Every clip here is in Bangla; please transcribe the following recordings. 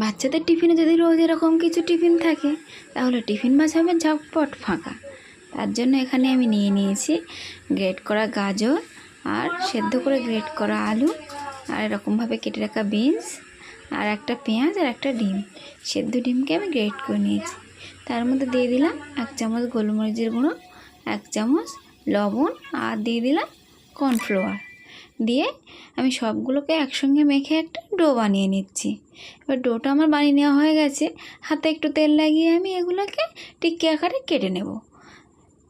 বাচ্চাদের টিফিনে যদি রোজ এরকম কিছু টিফিন থাকে তাহলে টিফিন মাছ হবে ঝটপট ফাঁকা। তার জন্য এখানে আমি নিয়ে নিয়েছি গ্রেট করা গাজর আর সেদ্ধ করে গ্রেট করা আলু আর এরকমভাবে কেটে রাখা বিনস আর একটা পেঁয়াজ আর একটা ডিম। সেদ্ধ ডিমকে আমি গ্রেট করে নিয়েছি। তার মধ্যে দিয়ে দিলাম 1 চামচ গোলমরিচের গুঁড়ো, 1 চামচ লবণ আর দিয়ে দিলাম কর্নফ্লাওয়ার। দিয়ে আমি সবগুলোকে একসঙ্গে মেখে একটা ডো বানিয়ে নিচ্ছি। এবার ডোটা আমার বানিয়ে নেওয়া হয়ে গেছে। হাতে একটু তেল লাগিয়ে আমি এগুলোকে টিক্কি আকারে কেটে নেব।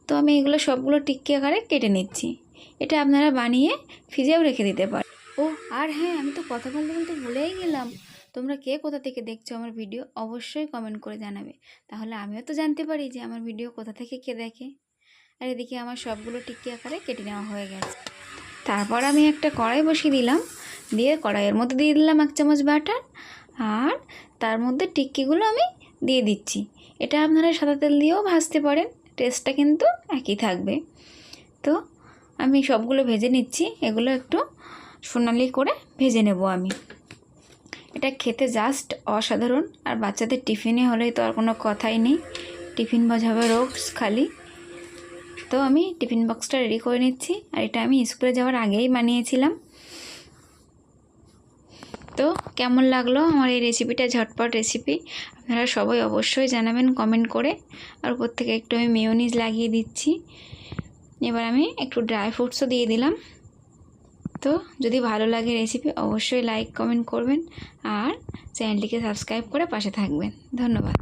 তো আমি এগুলো সবগুলো টিক্কি আকারে কেটে নিচ্ছি। এটা আপনারা বানিয়ে ফ্রিজেও রেখে দিতে পারেন। ও আর হ্যাঁ, আমি তো কথা বলতে বলতে ভুলেই গেলাম। তোমরা কে কোথা থেকে দেখছো আমার ভিডিও অবশ্যই কমেন্ট করে জানাবে, তাহলে আমিও তো জানতে পারি যে আমার ভিডিও কোথা থেকে কে দেখে। আর এদিকে আমার সবগুলো টিক্কি আকারে কেটে নেওয়া হয়ে গেছে। তারপর আমি একটা কড়াই বসিয়ে দিলাম, দিয়ে কড়াইয়ের মধ্যে দিয়ে দিলাম 1 চামচ বাটার আর তার মধ্যে টিক্কিগুলো আমি দিয়ে দিচ্ছি। এটা আপনারা সাদা তেল দিয়েও ভাজতে পারেন, টেস্টটা কিন্তু একই থাকবে। তো আমি সবগুলো ভেজে নিচ্ছি, এগুলো একটু সোনালি করে ভেজে নেব আমি। এটা খেতে জাস্ট অসাধারণ। আর বাচ্চাদের টিফিনে হলেই তো আর কোনো কথাই নেই, টিফিন ভাজাবে রোজ খালি। তো আমি টিফিন বক্সটা রেডি করে নিচ্ছি। আর এটা আমি স্কুলে যাওয়ার আগেই বানিয়েছিলাম। তো কেমন লাগলো আমার এই রেসিপিটা, ঝটপট রেসিপি, আপনারা সবাই অবশ্যই জানাবেন কমেন্ট করে। আর উপর থেকে একটু আমি মেয়োনিজ লাগিয়ে দিচ্ছি। এবার আমি একটু ড্রাই ফ্রুটসও দিয়ে দিলাম। তো যদি ভালো লাগে রেসিপি অবশ্যই লাইক কমেন্ট করবেন আর চ্যানেলটিকে সাবস্ক্রাইব করে পাশে থাকবেন। ধন্যবাদ।